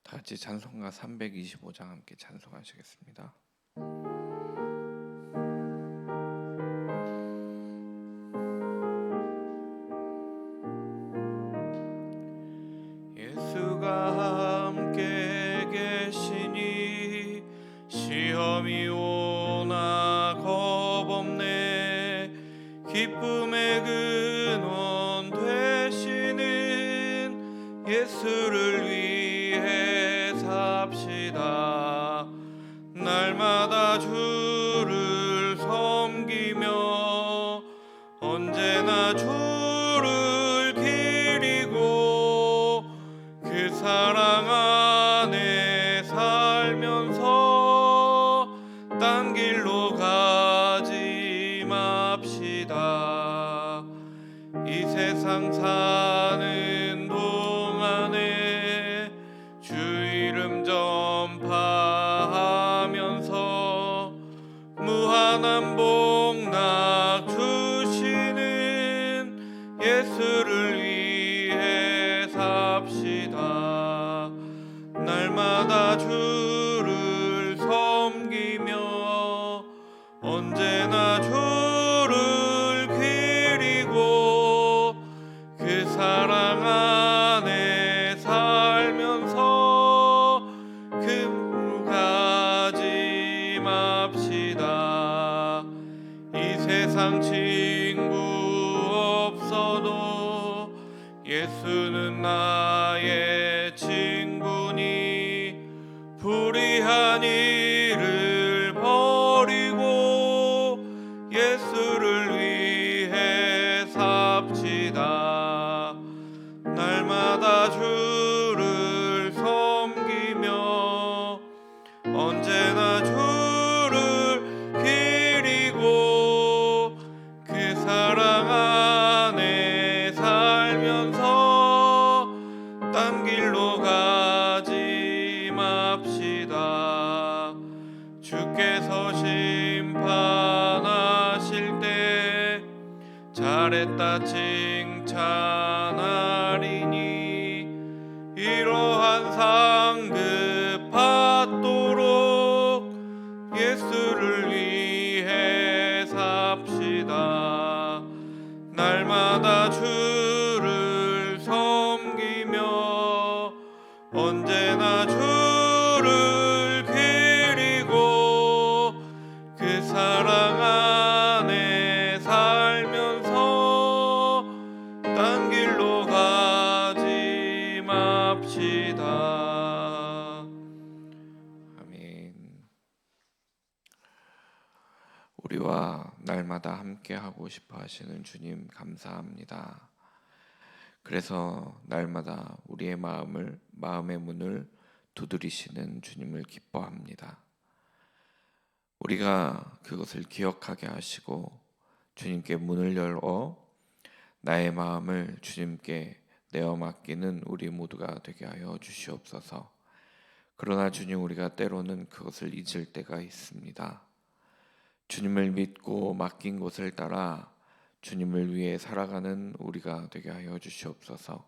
다 같이 찬송가 325장 함께 찬송하시겠습니다. 예수가 함께 계시니 시험이 오나 겁없네. 기쁨의 근원 되시는 예수를 위해 삽시다. 날마다 주를 섬기며 언제나 주를 기리고 그 사랑 안에 살면서 딴 길로 가지 맙시다. 이 세상 사는 동안에 주 이름 전파하면서 무한한 복락 주시는 예수를 위해 삽시다. 날마다 주를 섬기며 언제나 주를 기리고 그 사랑 안에 살면서 금으로 가지 맙시다. 이 세상 친구 없어도 예수는 나의 친구니 불의한 일을 버리고 예수를 위해 삽시다. 날마다 주를 섬기며 언제나 주를 기리고 그 사랑 안에 살면서 딴 길로 가지 맙시다. 주께서 심판하실 때 잘했다 칭찬하리니 이러한 상급 받도록 예수를 위해 삽시다. 날마다 주를 섬기며 언제나 주를 기리고 그 사랑 안에 살면서 딴 길로 가지 맙시다. 아멘. 우리와 날마다 함께 하고 싶어 하시는 주님 감사합니다. 그래서 날마다 우리의 마음의 문을 두드리시는 주님을 기뻐합니다. 우리가 그것을 기억하게 하시고 주님께 문을 열어 나의 마음을 주님께 내어 맡기는 우리 모두가 되게 하여 주시옵소서. 그러나 주님, 우리가 때로는 그것을 잊을 때가 있습니다. 주님을 믿고 맡긴 곳을 따라 주님을 위해 살아가는 우리가 되게 하여 주시옵소서.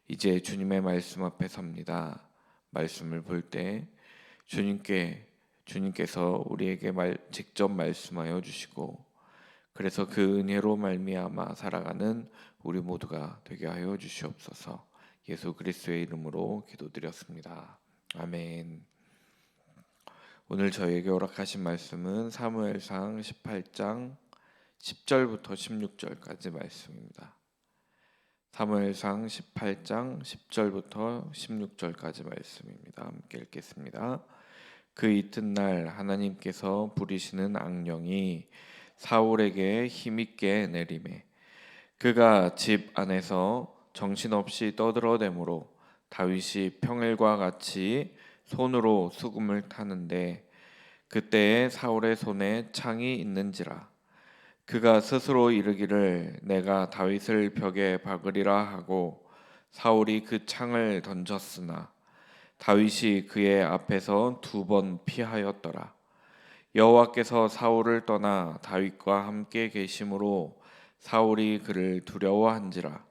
이제 주님의 말씀 앞에 섭니다. 말씀을 볼 때 주님께서 우리에게 직접 말씀하여 주시고 그래서 그 은혜로 말미암아 살아가는 우리 모두가 되게 하여 주시옵소서. 예수 그리스도의 이름으로 기도드렸습니다. 아멘. 오늘 저에게 허락하신 말씀은 사무엘상 18장 10절부터 16절까지 말씀입니다. 사무엘상 18장 10절부터 16절까지 말씀입니다. 함께 읽겠습니다. 그 이튿날 하나님께서 부리시는 악령이 사울에게 힘있게 내리매 그가 집 안에서 정신없이 떠들어대므로 다윗이 평일과 같이 손으로 수금을 타는데 그때에 사울의 손에 창이 있는지라. 그가 스스로 이르기를 내가 다윗을 벽에 박으리라 하고 사울이 그 창을 던졌으나 다윗이 그의 앞에서 2번 피하였더라. 여호와께서 사울을 떠나 다윗과 함께 계심으로 사울이 그를 두려워한지라.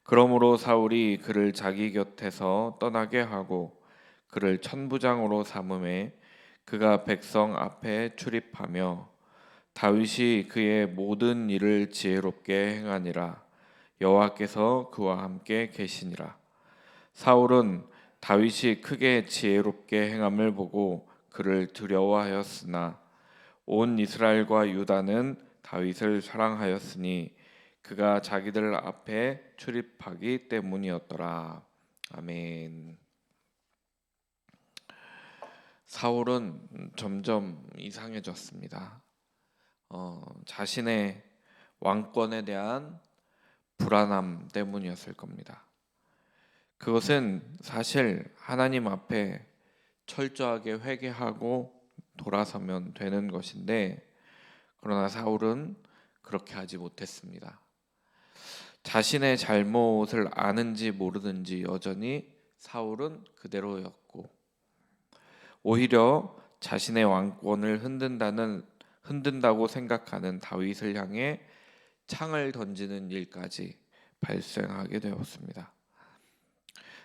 그러므로 사울이 그를 자기 곁에서 떠나게 하고 그를 천부장으로 삼음에 그가 백성 앞에 출입하며 다윗이 그의 모든 일을 지혜롭게 행하니라. 여호와께서 그와 함께 계시니라. 사울은 다윗이 크게 지혜롭게 행함을 보고 그를 두려워하였으나 온 이스라엘과 유다는 다윗을 사랑하였으니 그가 자기들 앞에 출입하기 때문이었더라. 아멘. 사울은 점점 이상해졌습니다. 자신의 왕권에 대한 불안함 때문이었을 겁니다. 그것은 사실 하나님 앞에 철저하게 회개하고 돌아서면 되는 것인데, 그러나 사울은 그렇게 하지 못했습니다. 자신의 잘못을 아는지 모르든지 여전히 사울은 그대로였고, 오히려 자신의 왕권을 흔든다고 생각하는 다윗을 향해 창을 던지는 일까지 발생하게 되었습니다.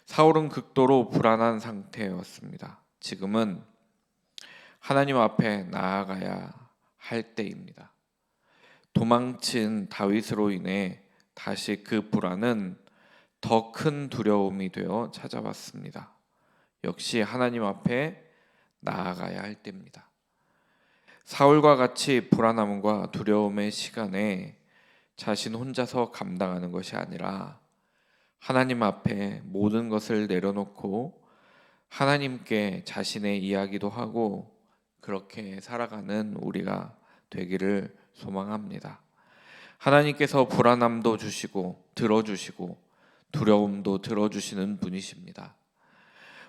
사울은 극도로 불안한 상태였습니다. 지금은 하나님 앞에 나아가야 할 때입니다. 도망친 다윗으로 인해 다시 그 불안은 더 큰 두려움이 되어 찾아왔습니다. 역시 하나님 앞에 나아가야 할 때입니다. 사울과 같이 불안함과 두려움의 시간에 자신 혼자서 감당하는 것이 아니라 하나님 앞에 모든 것을 내려놓고 하나님께 자신의 이야기도 하고 그렇게 살아가는 우리가 되기를 소망합니다. 하나님께서 불안함도 주시고 들어주시고 두려움도 들어주시는 분이십니다.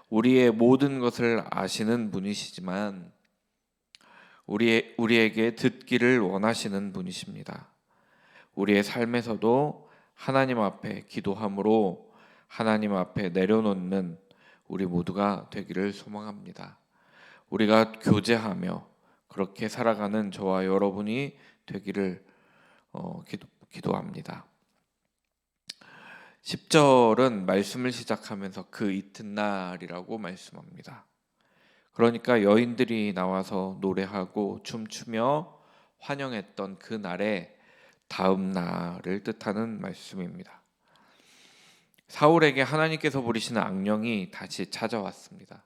우리의 모든 것을 아시는 분이시지만 우리에게 듣기를 원하시는 분이십니다. 우리의 삶에서도 하나님 앞에 기도함으로 하나님 앞에 내려놓는 우리 모두가 되기를 소망합니다. 우리가 교제하며 그렇게 살아가는 저와 여러분이 되기를 기도합니다. 10절은 말씀을 시작하면서 그 이튿날이라고 말씀합니다. 그러니까 여인들이 나와서 노래하고 춤추며 환영했던 그 날의 다음 날을 뜻하는 말씀입니다. 사울에게 하나님께서 부리시는 악령이 다시 찾아왔습니다.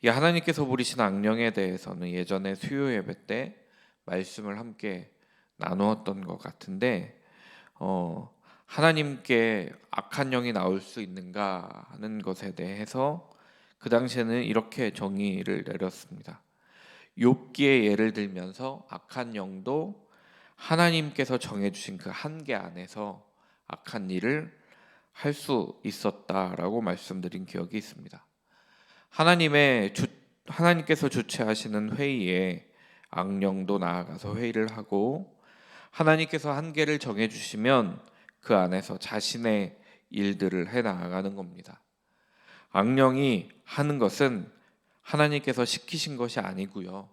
이 하나님께서 부리시는 악령에 대해서는 예전에 수요 예배 때 말씀을 함께 나누었던 것 같은데, 하나님께 악한 영이 나올 수 있는가 하는 것에 대해서 그 당시에는 이렇게 정의를 내렸습니다. 욥기의 예를 들면서 악한 영도 하나님께서 정해주신 그 한계 안에서 악한 일을 할 수 있었다라고 말씀드린 기억이 있습니다. 하나님께서 주최하시는 회의에 악령도 나아가서 회의를 하고 하나님께서 한계를 정해주시면 그 안에서 자신의 일들을 해나가는 겁니다. 악령이 하는 것은 하나님께서 시키신 것이 아니고요.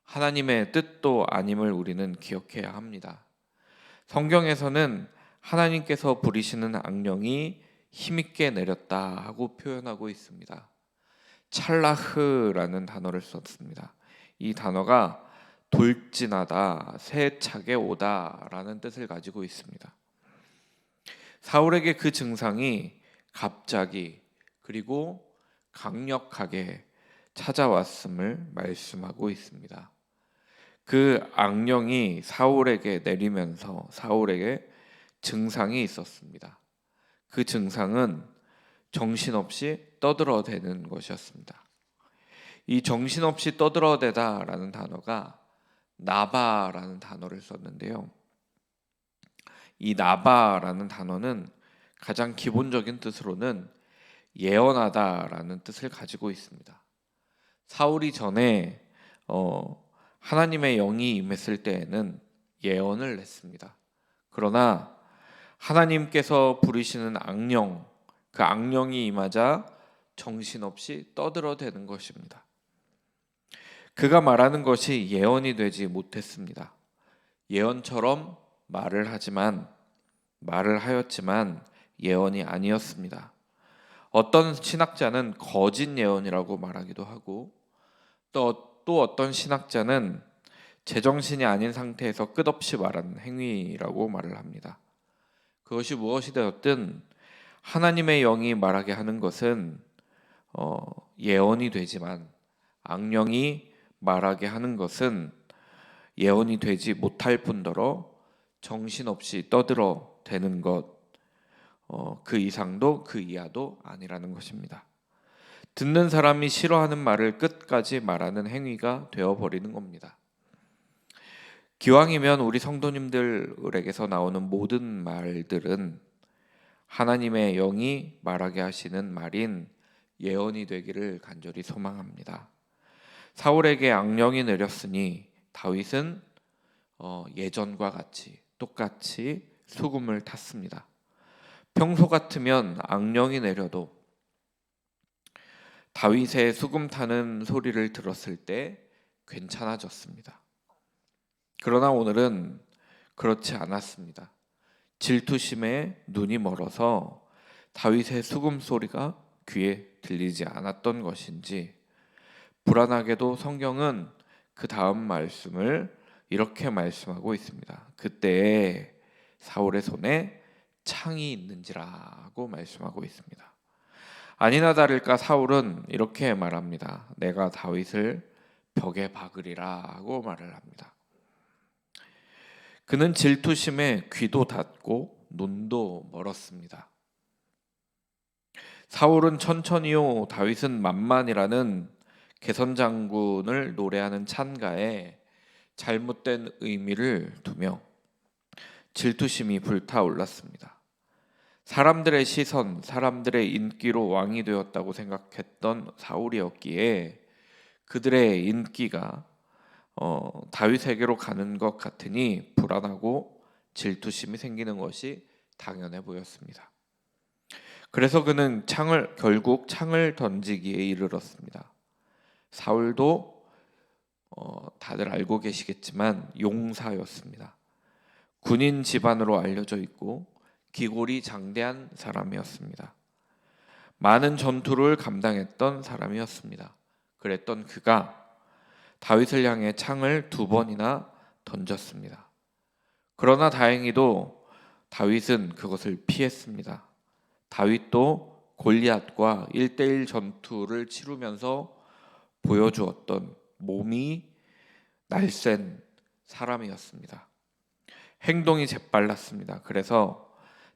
하나님의 뜻도 아님을 우리는 기억해야 합니다. 성경에서는 하나님께서 부리시는 악령이 힘있게 내렸다 하고 표현하고 있습니다. 찰라흐라는 단어를 썼습니다. 이 단어가 돌진하다, 세차게 오다라는 뜻을 가지고 있습니다. 사울에게 그 증상이 갑자기 그리고 강력하게 찾아왔음을 말씀하고 있습니다. 그 악령이 사울에게 내리면서 사울에게 증상이 있었습니다. 그 증상은 정신없이 떠들어대는 것이었습니다. 이 정신없이 떠들어대다라는 단어가 나바라는 단어를 썼는데요. 이 나바라는 단어는 가장 기본적인 뜻으로는 예언하다라는 뜻을 가지고 있습니다. 사울이 전에 하나님의 영이 임했을 때에는 예언을 했습니다. 그러나 하나님께서 부리시는 악령, 그 악령이 임하자 정신없이 떠들어대는 것입니다. 그가 말하는 것이 예언이 되지 못했습니다. 예언처럼 말을 하였지만 예언이 아니었습니다. 어떤 신학자는 거짓 예언이라고 말하기도 하고 또 어떤 신학자는 제정신이 아닌 상태에서 끝없이 말하는 행위라고 말을 합니다. 그것이 무엇이 되었든 하나님의 영이 말하게 하는 것은 예언이 되지만 악령이 말하게 하는 것은 예언이 되지 못할 뿐더러 정신없이 떠들어 대는 것, 그 이상도 그 이하도 아니라는 것입니다. 듣는 사람이 싫어하는 말을 끝까지 말하는 행위가 되어버리는 겁니다. 기왕이면 우리 성도님들에게서 나오는 모든 말들은 하나님의 영이 말하게 하시는 말인 예언이 되기를 간절히 소망합니다. 사울에게 악령이 내렸으니 다윗은 예전과 같이 똑같이 수금을 탔습니다. 평소 같으면 악령이 내려도 다윗의 수금 타는 소리를 들었을 때 괜찮아졌습니다. 그러나 오늘은 그렇지 않았습니다. 질투심에 눈이 멀어서 다윗의 수금 소리가 귀에 들리지 않았던 것인지 불안하게도 성경은 그 다음 말씀을 이렇게 말씀하고 있습니다. 그때에 사울의 손에 창이 있는지라고 말씀하고 있습니다. 아니나 다를까 사울은 이렇게 말합니다. 내가 다윗을 벽에 박으리라고 말을 합니다. 그는 질투심에 귀도 닫고 눈도 멀었습니다. 사울은 천천히요 다윗은 만만이라는 개선장군을 노래하는 찬가에 잘못된 의미를 두며 질투심이 불타올랐습니다. 사람들의 시선, 사람들의 인기로 왕이 되었다고 생각했던 사울이었기에 그들의 인기가 다윗에게로 가는 것 같으니 불안하고 질투심이 생기는 것이 당연해 보였습니다. 그래서 그는 결국 창을 던지기에 이르렀습니다. 사울도 다들 알고 계시겠지만 용사였습니다. 군인 집안으로 알려져 있고 기골이 장대한 사람이었습니다. 많은 전투를 감당했던 사람이었습니다. 그랬던 그가 다윗을 향해 창을 2번이나 던졌습니다. 그러나 다행히도 다윗은 그것을 피했습니다. 다윗도 골리앗과 1대1 전투를 치르면서 보여주었던 몸이 날쌘 사람이었습니다. 행동이 재빨랐습니다. 그래서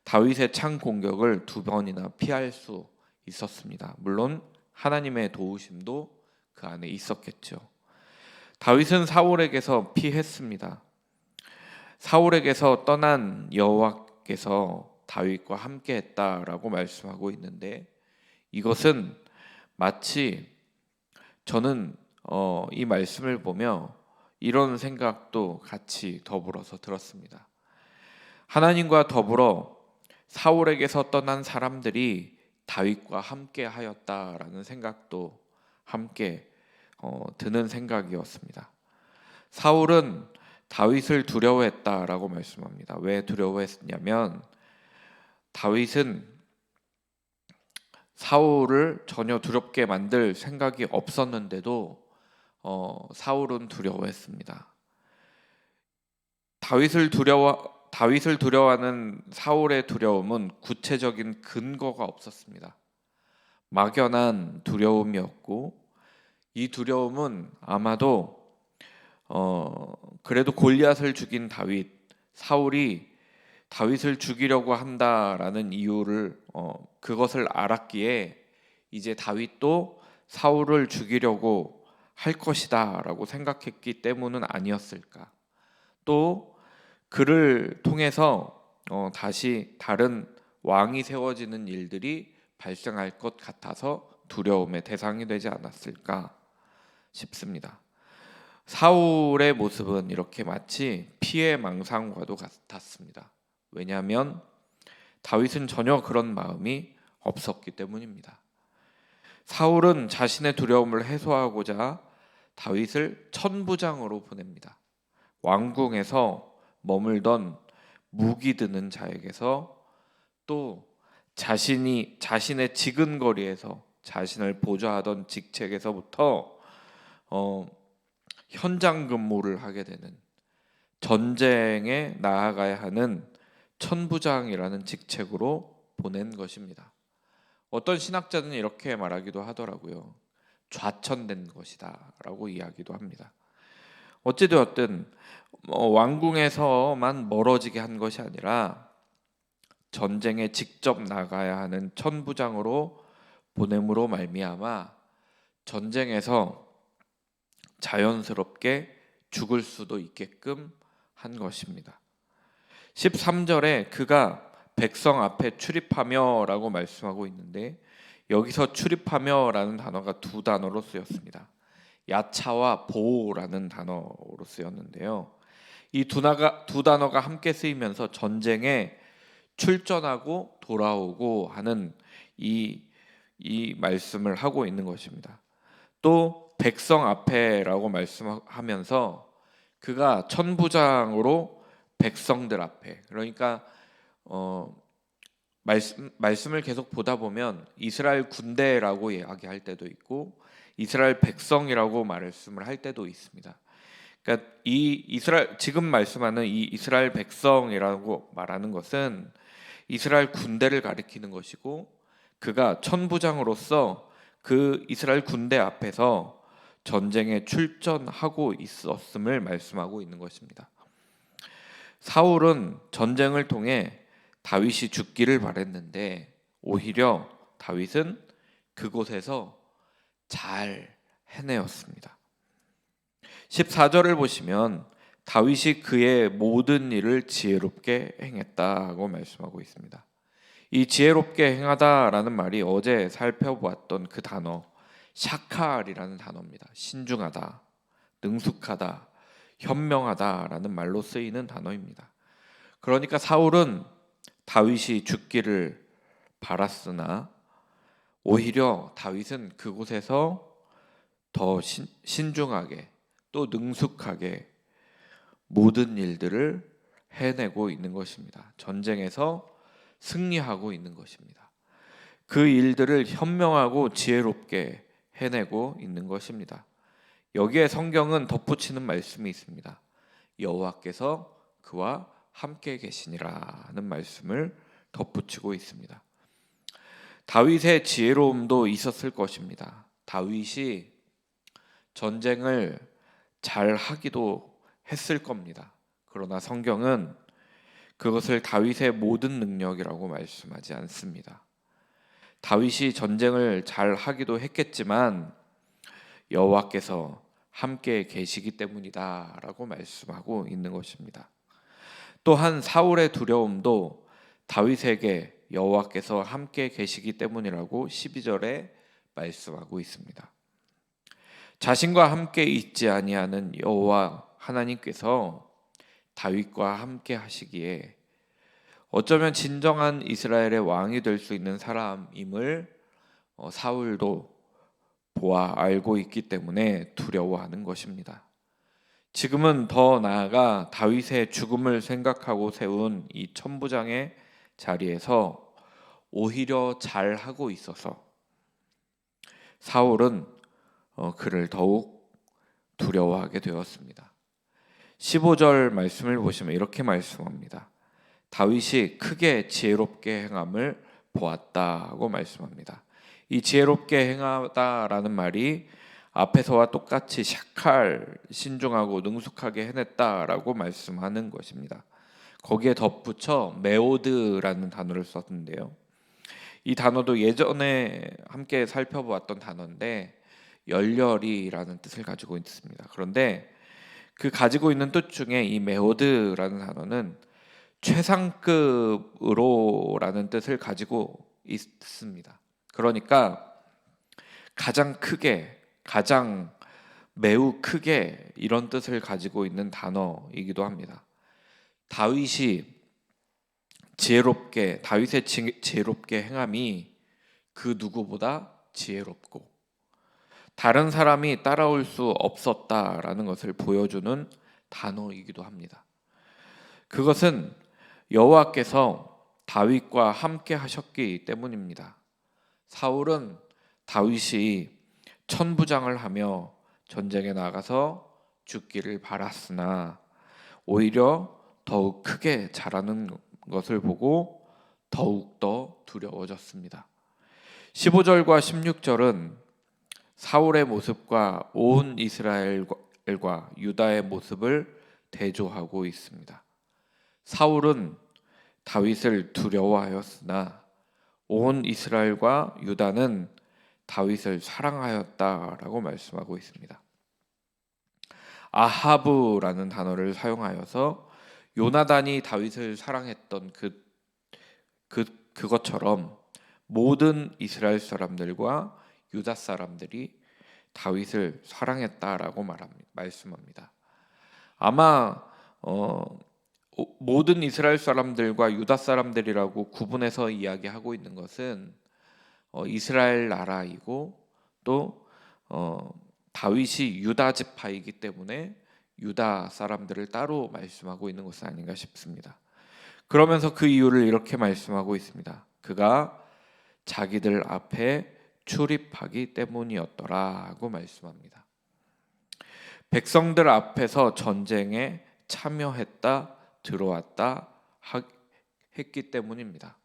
다윗의 창 공격을 2번이나 피할 수 있었습니다. 물론 하나님의 도우심도 그 안에 있었겠죠. 다윗은 사울에게서 피했습니다. 사울에게서 떠난 여호와께서 다윗과 함께 했다라고 말씀하고 있는데 이것은 마치 저는 이 말씀을 보며 이런 생각도 같이 더불어서 들었습니다. 하나님과 더불어 사울에게서 떠난 사람들이 다윗과 함께 하였다라는 생각도 함께 드는 생각이었습니다. 사울은 다윗을 두려워했다라고 말씀합니다. 왜 두려워했냐면 다윗은 사울을 전혀 두렵게 만들 생각이 없었는데도 사울은 두려워했습니다. 다윗을 두려워하는 사울의 두려움은 구체적인 근거가 없었습니다. 막연한 두려움이었고 이 두려움은 아마도 그래도 골리앗을 죽인 다윗, 사울이 다윗을 죽이려고 한다라는 이유를 그것을 알았기에 이제 다윗도 사울을 죽이려고 할 것이다라고 생각했기 때문은 아니었을까. 또 그를 통해서 다시 다른 왕이 세워지는 일들이 발생할 것 같아서 두려움의 대상이 되지 않았을까 싶습니다. 사울의 모습은 이렇게 마치 피해 망상과도 같았습니다. 왜냐하면 다윗은 전혀 그런 마음이 없었기 때문입니다. 사울은 자신의 두려움을 해소하고자 다윗을 천부장으로 보냅니다. 왕궁에서 머물던 무기 드는 자에게서 또 자신의 지근거리에서 자신을 보좌하던 직책에서부터 현장 근무를 하게 되는, 전쟁에 나아가야 하는 천부장이라는 직책으로 보낸 것입니다. 어떤 신학자는 이렇게 말하기도 하더라고요. 좌천된 것이다라고 이야기도 합니다. 어찌되었든 왕궁에서만 멀어지게 한 것이 아니라 전쟁에 직접 나가야 하는 천부장으로 보냄으로 말미암아 전쟁에서 자연스럽게 죽을 수도 있게끔 한 것입니다. 13절에 그가 백성 앞에 출입하며라고 말씀하고 있는데, 여기서 출입하며라는 단어가 두 단어로 쓰였습니다. 야차와 보호라는 단어로 쓰였는데요. 이 두 단어가 함께 쓰이면서 전쟁에 출전하고 돌아오고 하는 이 말씀을 하고 있는 것입니다. 또 백성 앞에라고 말씀하면서 그가 천부장으로 백성들 앞에, 그러니까 말씀을 계속 보다 보면 이스라엘 군대라고 이야기할 때도 있고 이스라엘 백성이라고 말씀을 할 때도 있습니다. 그러니까 지금 말씀하는 이 이스라엘 백성이라고 말하는 것은 이스라엘 군대를 가리키는 것이고, 그가 천부장으로서 그 이스라엘 군대 앞에서 전쟁에 출전하고 있었음을 말씀하고 있는 것입니다. 사울은 전쟁을 통해 다윗이 죽기를 바랬는데 오히려 다윗은 그곳에서 잘 해내었습니다. 14절을 보시면 다윗이 그의 모든 일을 지혜롭게 행했다고 말씀하고 있습니다. 이 지혜롭게 행하다라는 말이 어제 살펴보았던 그 단어 샤칼이라는 단어입니다. 신중하다, 능숙하다, 현명하다라는 말로 쓰이는 단어입니다. 그러니까 사울은 다윗이 죽기를 바랐으나 오히려 다윗은 그곳에서 더 신중하게 또 능숙하게 모든 일들을 해내고 있는 것입니다. 전쟁에서 승리하고 있는 것입니다. 그 일들을 현명하고 지혜롭게 해내고 있는 것입니다. 여기에 성경은 덧붙이는 말씀이 있습니다. 여호와께서 그와 함께 계시니라는 말씀을 덧붙이고 있습니다. 다윗의 지혜로움도 있었을 것입니다. 다윗이 전쟁을 잘 하기도 했을 겁니다. 그러나 성경은 그것을 다윗의 모든 능력이라고 말씀하지 않습니다. 다윗이 전쟁을 잘 하기도 했겠지만 여호와께서 함께 계시기 때문이다라고 말씀하고 있는 것입니다. 또한 사울의 두려움도 다윗에게 여호와께서 함께 계시기 때문이라고 12절에 말씀하고 있습니다. 자신과 함께 있지 아니하는 여호와 하나님께서 다윗과 함께 하시기에 어쩌면 진정한 이스라엘의 왕이 될 수 있는 사람임을 사울도 보아 알고 있기 때문에 두려워하는 것입니다. 지금은 더 나아가 다윗의 죽음을 생각하고 세운 이 천부장의 자리에서 오히려 잘하고 있어서 사울은 그를 더욱 두려워하게 되었습니다. 15절 말씀을 보시면 이렇게 말씀합니다. 다윗이 크게 지혜롭게 행함을 보았다고 말씀합니다. 이 지혜롭게 행하다라는 말이 앞에서와 똑같이 샤칼, 신중하고 능숙하게 해냈다라고 말씀하는 것입니다. 거기에 덧붙여 메오드라는 단어를 썼는데요. 이 단어도 예전에 함께 살펴보았던 단어인데 열렬이라는 뜻을 가지고 있습니다. 그런데 그 가지고 있는 뜻 중에 이 메오드라는 단어는 최상급으로라는 뜻을 가지고 있습니다. 그러니까 가장 크게, 가장 매우 크게 이런 뜻을 가지고 있는 단어이기도 합니다. 다윗의 지혜롭게 행함이 그 누구보다 지혜롭고 다른 사람이 따라올 수 없었다라는 것을 보여주는 단어이기도 합니다. 그것은 여호와께서 다윗과 함께 하셨기 때문입니다. 사울은 다윗이 천부장을 하며 전쟁에 나가서 죽기를 바랐으나 오히려 더욱 크게 자라는 것을 보고 더욱더 두려워졌습니다. 15절과 16절은 사울의 모습과 온 이스라엘과 유다의 모습을 대조하고 있습니다. 사울은 다윗을 두려워하였으나 온 이스라엘과 유다는 다윗을 사랑하였다라고 말씀하고 있습니다. 아하브라는 단어를 사용하여서 요나단이 다윗을 사랑했던 그것처럼 모든 이스라엘 사람들과 유다 사람들이 다윗을 사랑했다라고 말씀합니다. 아마 모든 이스라엘 사람들과 유다 사람들이라고 구분해서 이야기하고 있는 것은 이스라엘 나라이고 또 다윗이 유다 지파이기 때문에 유다 사람들을 따로 말씀하고 있는 것은 아닌가 싶습니다. 그러면서 그 이유를 이렇게 말씀하고 있습니다. 그가 자기들 앞에 출입하기 때문이었더라고 말씀합니다. 백성들 앞에서 전쟁에 참여했다, 들어왔다 했기 때문입니다.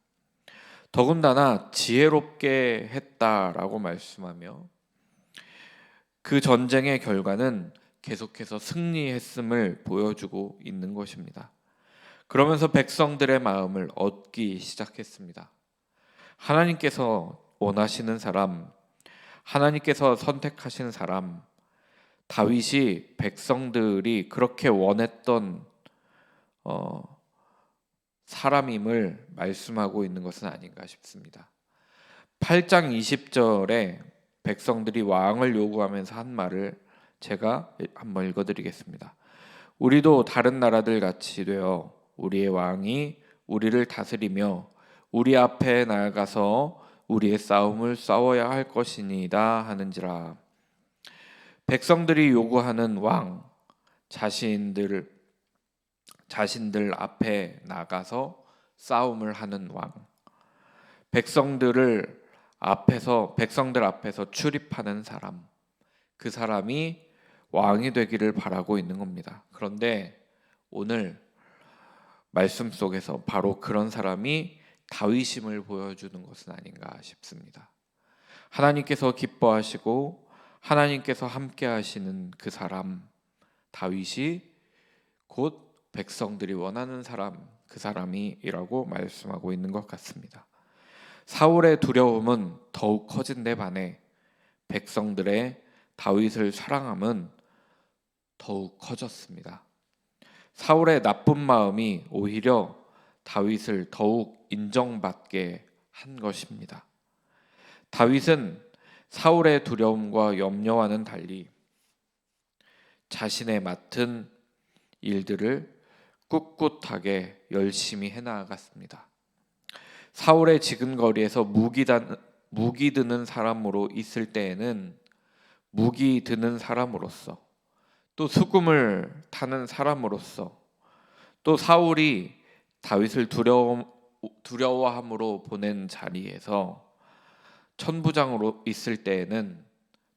더군다나 지혜롭게 했다라고 말씀하며 그 전쟁의 결과는 계속해서 승리했음을 보여주고 있는 것입니다. 그러면서 백성들의 마음을 얻기 시작했습니다. 하나님께서 원하시는 사람, 하나님께서 선택하신 사람, 다윗이 백성들이 그렇게 원했던 사람임을 말씀하고 있는 것은 아닌가 싶습니다. 8장 20절에 백성들이 왕을 요구하면서 한 말을 제가 한번 읽어드리겠습니다. 우리도 다른 나라들 같이 되어 우리의 왕이 우리를 다스리며 우리 앞에 나아가서 우리의 싸움을 싸워야 할 것이니이다 하는지라. 백성들이 요구하는 왕, 자신들 앞에 나가서 싸움을 하는 왕, 백성들 앞에서 출입하는 사람, 그 사람이 왕이 되기를 바라고 있는 겁니다. 그런데 오늘 말씀 속에서 바로 그런 사람이 다윗임을 보여주는 것은 아닌가 싶습니다. 하나님께서 기뻐하시고 하나님께서 함께 하시는 그 사람, 다윗이 곧 백성들이 원하는 사람, 그 사람이라고 말씀하고 있는 것 같습니다. 사울의 두려움은 더욱 커진 데 반해 백성들의 다윗을 사랑함은 더욱 커졌습니다. 사울의 나쁜 마음이 오히려 다윗을 더욱 인정받게 한 것입니다. 다윗은 사울의 두려움과 염려와는 달리 자신의 맡은 일들을 꿋꿋하게 열심히 해나갔습니다. 사울의 지근거리에서 무기 드는 사람으로 있을 때에는 무기 드는 사람으로서, 또 수금을 타는 사람으로서, 또 사울이 다윗을 두려워함으로 보낸 자리에서 천부장으로 있을 때에는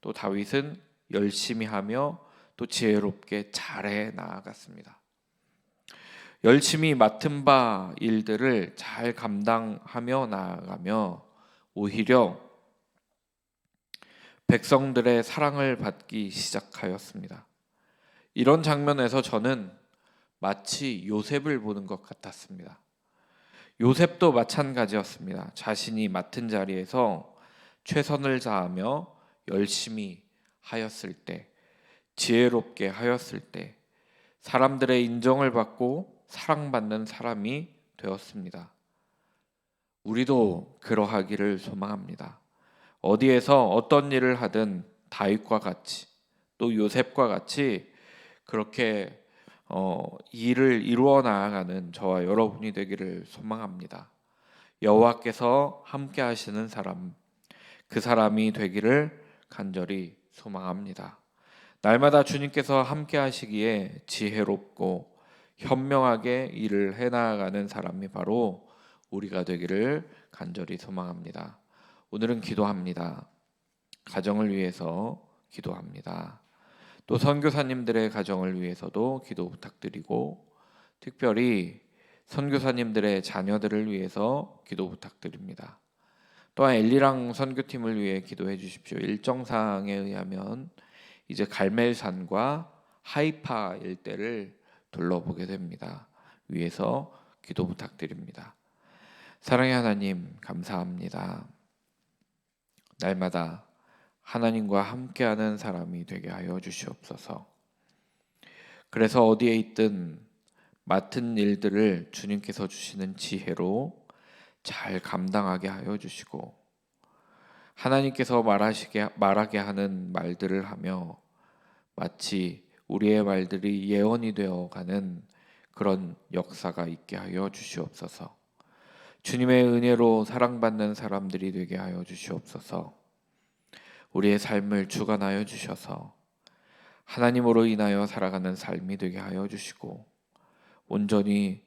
또 다윗은 열심히 하며 또 지혜롭게 잘해 나아갔습니다. 열심히 맡은 바 일들을 잘 감당하며 나아가며 오히려 백성들의 사랑을 받기 시작하였습니다. 이런 장면에서 저는 마치 요셉을 보는 것 같았습니다. 요셉도 마찬가지였습니다. 자신이 맡은 자리에서 최선을 다하며 열심히 하였을 때, 지혜롭게 하였을 때 사람들의 인정을 받고 사랑받는 사람이 되었습니다. 우리도 그러하기를 소망합니다. 어디에서 어떤 일을 하든 다윗과 같이 또 요셉과 같이 그렇게 일을 이루어 나아가는 저와 여러분이 되기를 소망합니다. 여호와께서 함께 하시는 사람, 그 사람이 되기를 간절히 소망합니다. 날마다 주님께서 함께 하시기에 지혜롭고 현명하게 일을 해나가는 사람이 바로 우리가 되기를 간절히 소망합니다. 오늘은 기도합니다. 가정을 위해서 기도합니다. 또 선교사님들의 가정을 위해서도 기도 부탁드리고, 특별히 선교사님들의 자녀들을 위해서 기도 부탁드립니다. 또한 엘리랑 선교팀을 위해 기도해 주십시오. 일정사항에 의하면 이제 갈멜산과 하이파 일대를 둘러보게 됩니다. 위해서 기도 부탁드립니다. 사랑의 하나님, 감사합니다. 날마다 하나님과 함께하는 사람이 되게 하여 주시옵소서. 그래서 어디에 있든 맡은 일들을 주님께서 주시는 지혜로 잘 감당하게 하여 주시고, 하나님께서 말하게 하는 말들을 하며 마치 우리의 말들이 예언이 되어가는 그런 역사가 있게 하여 주시옵소서. 주님의 은혜로 사랑받는 사람들이 되게 하여 주시옵소서. 우리의 삶을 주관하여 주셔서 하나님으로 인하여 살아가는 삶이 되게 하여 주시고, 온전히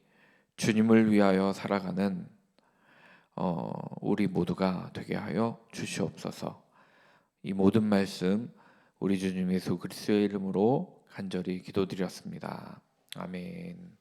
주님을 위하여 살아가는 우리 모두가 되게 하여 주시옵소서. 이 모든 말씀 우리 주님 예수 그리스도의 이름으로 간절히 기도드렸습니다. 아멘.